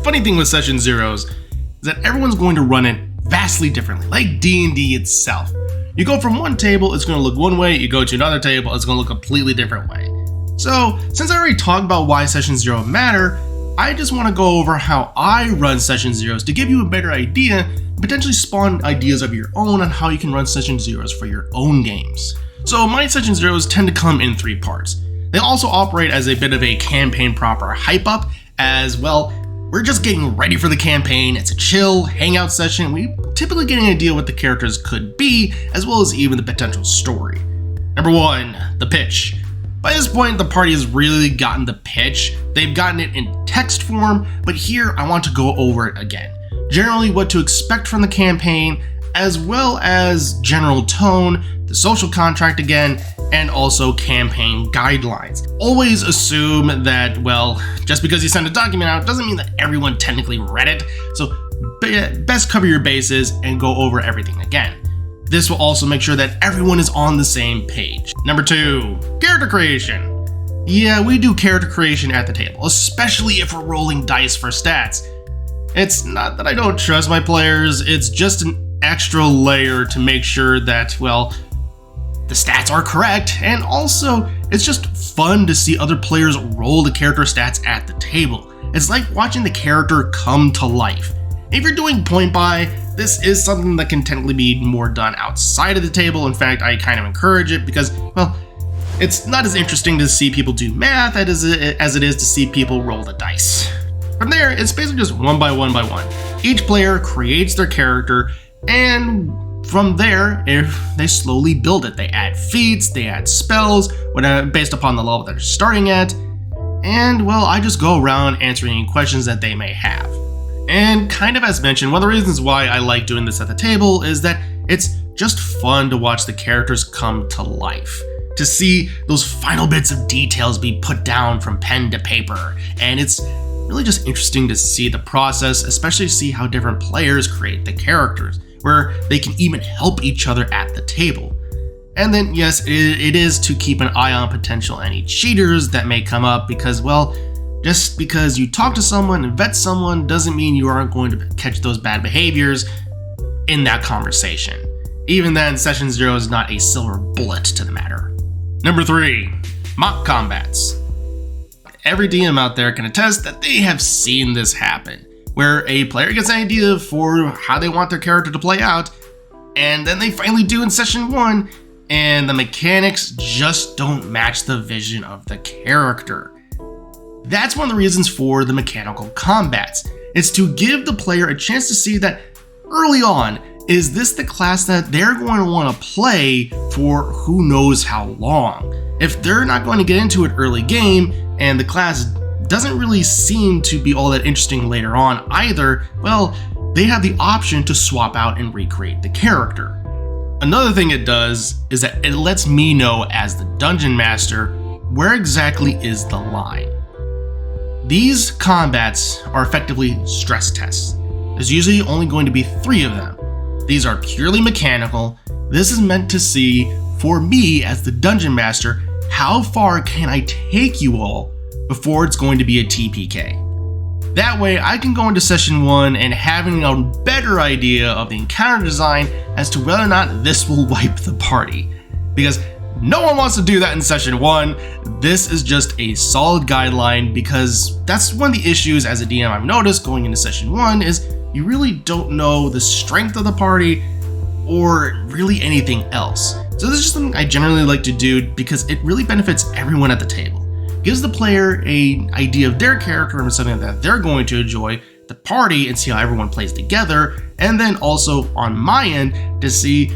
funny thing with Session Zeros is that everyone's going to run it vastly differently, like D&D itself. You go from one table, it's going to look one way, you go to another table, it's going to look a completely different way. So, since I already talked about why Session Zero matter, I just want to go over how I run Session Zeros to give you a better idea and potentially spawn ideas of your own on how you can run Session Zeros for your own games. So my Session Zeros tend to come in 3 parts. They also operate as a bit of a campaign proper hype up, as well, we're just getting ready for the campaign. It's a chill, hangout session. We typically get an idea what the characters could be, as well as even the potential story. Number 1, the pitch. By this point, the party has really gotten the pitch. They've gotten it in text form, but here I want to go over it again. Generally, what to expect from the campaign, as well as general tone, the social contract again, and also campaign guidelines. Always assume that, well, just because you send a document out doesn't mean that everyone technically read it, so best cover your bases and go over everything again. This will also make sure that everyone is on the same page. Number 2, character creation. Yeah, we do character creation at the table, especially if we're rolling dice for stats. It's not that I don't trust my players, it's just an extra layer to make sure that, well, the stats are correct, and also, it's just fun to see other players roll the character stats at the table. It's like watching the character come to life. If you're doing point buy, this is something that can technically be more done outside of the table. In fact, I kind of encourage it because, well, it's not as interesting to see people do math as it is to see people roll the dice. From there, it's basically just one by one by one. Each player creates their character, and from there, they slowly build it. They add feats, they add spells, based upon the level that they're starting at, and, well, I just go around answering any questions that they may have. And kind of as mentioned, one of the reasons why I like doing this at the table is that it's just fun to watch the characters come to life. To see those final bits of details be put down from pen to paper. And it's really just interesting to see the process, especially see how different players create the characters, where they can even help each other at the table. And then, yes, it is to keep an eye on potential any cheaters that may come up because, well, just because you talk to someone and vet someone doesn't mean you aren't going to catch those bad behaviors in that conversation. Even then, Session Zero is not a silver bullet to the matter. Number 3, mock combats. Every DM out there can attest that they have seen this happen, where a player gets an idea for how they want their character to play out, and then they finally do in Session 1, and the mechanics just don't match the vision of the character. That's one of the reasons for the mechanical combats. It's to give the player a chance to see that early on, is this the class that they're going to want to play for who knows how long? If they're not going to get into it early game, and the class doesn't really seem to be all that interesting later on either, well, they have the option to swap out and recreate the character. Another thing it does is that it lets me know as the Dungeon Master where exactly is the line. These combats are effectively stress tests. There's usually only going to be 3 of them. These are purely mechanical. This is meant to see, for me as the Dungeon Master, how far can I take you all before it's going to be a TPK. That way I can go into Session 1 and having a better idea of the encounter design as to whether or not this will wipe the party. Because no one wants to do that in Session 1. This is just a solid guideline because that's one of the issues as a DM I've noticed going into Session 1 is you really don't know the strength of the party or really anything else. So this is just something I generally like to do because it really benefits everyone at the table. Gives the player an idea of their character and something that they're going to enjoy, the party, and see how everyone plays together, and then also on my end to see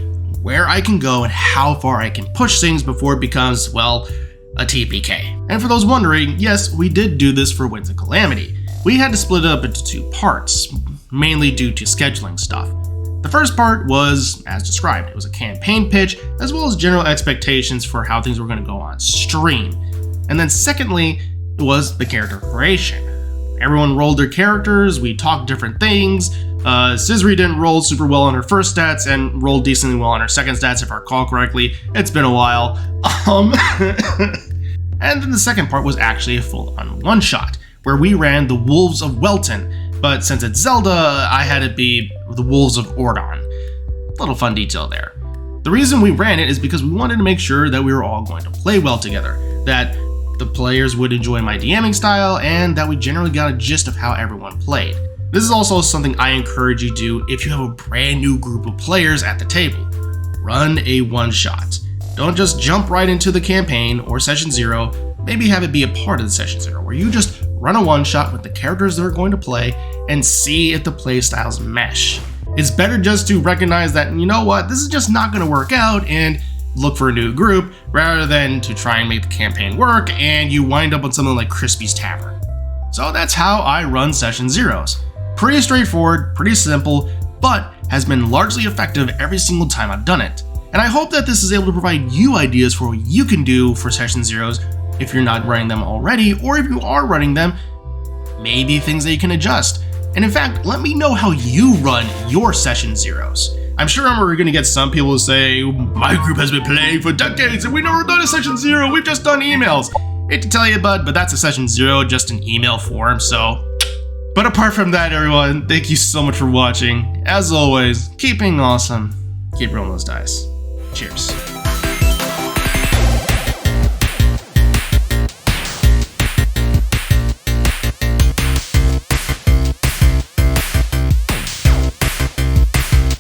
where I can go and how far I can push things before it becomes, well, a TPK. And for those wondering, yes, we did do this for Winds of Calamity. We had to split it up into 2 parts, mainly due to scheduling stuff. The first part was, as described, it was a campaign pitch, as well as general expectations for how things were going to go on stream. And then secondly, it was the character creation. Everyone rolled their characters, we talked different things. Scissory didn't roll super well on her first stats and rolled decently well on her second stats, if I recall correctly. It's been a while. And then the second part was actually a full-on one-shot, where we ran the Wolves of Welton, but since it's Zelda, I had it be the Wolves of Ordon. Little fun detail there. The reason we ran it is because we wanted to make sure that we were all going to play well together, that the players would enjoy my DMing style, and that we generally got a gist of how everyone played. This is also something I encourage you to do if you have a brand new group of players at the table. Run a one-shot. Don't just jump right into the campaign or session 0, maybe have it be a part of the session 0, where you just run a one-shot with the characters that are going to play and see if the play styles mesh. It's better just to recognize that, you know what, this is just not going to work out and look for a new group, rather than to try and make the campaign work and you wind up on something like Crispy's Tavern. So that's how I run session 0s. Pretty straightforward, pretty simple, but has been largely effective every single time I've done it. And I hope that this is able to provide you ideas for what you can do for session 0s if you're not running them already, or if you are running them, maybe things that you can adjust. And in fact, let me know how you run your session 0s. I'm sure we're going to get some people who say, my group has been playing for decades and we've never done a session 0, we've just done emails. Hate to tell you, bud, but that's a session 0, just an email form, so. But apart from that, everyone, thank you so much for watching. As always, keep being awesome, keep rolling those dice. Cheers.